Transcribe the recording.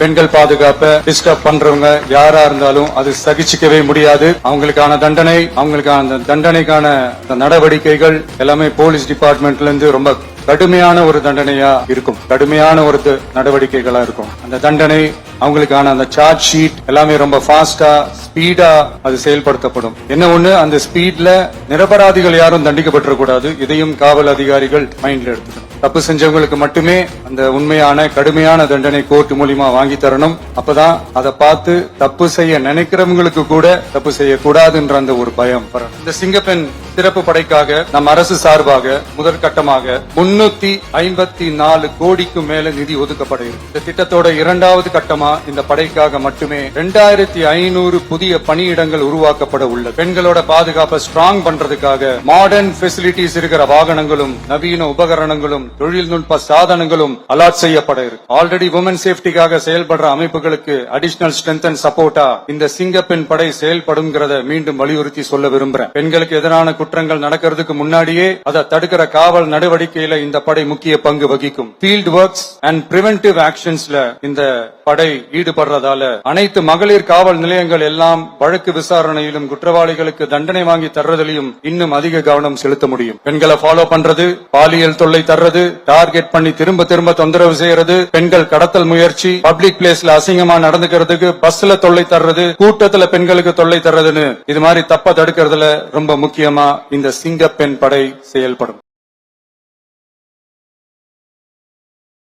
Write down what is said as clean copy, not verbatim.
பெண்கள் பாதுகாப்பை டிஸ்டர்ப் பண்றவங்க யாரா இருந்தாலும் அது சகிச்சுக்கவே முடியாது. அவங்களுக்கான தண்டனைக்கான நடவடிக்கைகள் எல்லாமே போலீஸ் டிபார்ட்மெண்ட்ல இருந்து ரொம்ப கடுமையான ஒரு தண்டனையா இருக்கும், கடுமையான ஒரு நடவடிக்கைகளா இருக்கும். அந்த தண்டனை அவங்களுக்கான அந்த சார்ஜ் ஷீட் எல்லாமே ரொம்ப ஃபாஸ்டா ஸ்பீடா அது செயல்படுத்தப்படும். என்ன ஒண்ணு, அந்த ஸ்பீட்ல நிரபராதிகள் யாரும் தண்டிக்கப்பட்டிருக்கூடாது. இதையும் காவல் அதிகாரிகள் மைண்ட்ல எடுத்துக்கணும். தப்பு செஞ்சவங்களுக்கு மட்டுமே அந்த உண்மையான கடுமையான தண்டனை கோர்ட் மூலியமா வாங்கி தரணும். அப்பதான் அதை பார்த்து தப்பு செய்ய நினைக்கிறவங்களுக்கு கூட தப்பு செய்யக்கூடாதுன்ற அந்த ஒரு பயம் வரணும். இந்த சிங்கப்பெண் சிறப்பு படைக்காக நம் அரசு சார்பாக முதற்கட்டமாக 354 கோடிக்கு மேல நிதி ஒதுக்கப்பட இருக்கு. இந்த திட்டத்தோட இரண்டாவது கட்டமா இந்த படைக்காக மட்டுமே 2500 புதிய பணியிடங்கள் உருவாக்கப்பட உள்ளது. பெண்களோட பாதுகாப்பை ஸ்ட்ராங் பண்றதுக்காக மாடர்ன் ஃபெசிலிட்டிஸ் இருக்கிற வாகனங்களும் நவீன உபகரணங்களும் தொழில்நுட்ப சாதனங்களும் அலாட் செய்யப்பட இருக்கு. ஆல்ரெடி உமன் சேஃப்டிக்காக செயல்படுற அமைப்புகளுக்கு அடிஷனல் ஸ்ட்ரென்த் அண்ட் சப்போர்ட்டா இந்த சிங்கப்பெண் படை செயல்படுங்கிறத மீண்டும் வலியுறுத்தி சொல்ல விரும்புறேன். பெண்களுக்கு எதிரான குற்றங்கள் நடக்கிறதுக்கு முன்னாடியே அதை தடுக்கிற காவல் நடவடிக்கையில இந்த படை முக்கிய பங்கு வகிக்கும். ஃபீல்ட் ஒர்க்ஸ் அண்ட் பிரிவென்டிவ் ஆக்ஷன்ஸ்ல இந்த படை ஈடுபடுறதால அனைத்து மகளிர் காவல் நிலையங்கள் எல்லாம் வழக்கு விசாரணையிலும் குற்றவாளிகளுக்கு தண்டனை வாங்கி தர்றதிலையும் இன்னும் அதிக கவனம் செலுத்த முடியும். பெண்களை ஃபாலோ பண்றது, பாலியல் தொல்லை தர்றது, டார்கெட் பண்ணி திரும்ப திரும்ப தொந்தரவு செய்யறது, பெண்கள் கடத்தல் முயற்சி, பப்ளிக் பிளேஸ்ல அசிங்கமா நடந்துக்கிறதுக்கு பஸ்ல தொல்லை தர்றது, கூட்டத்துல பெண்களுக்கு தொல்லை தர்றதுன்னு இது மாதிரி தப்ப தடுக்கிறதுல ரொம்ப முக்கியமா இந்த சிங்கப்பெண் படை செயல்படும்.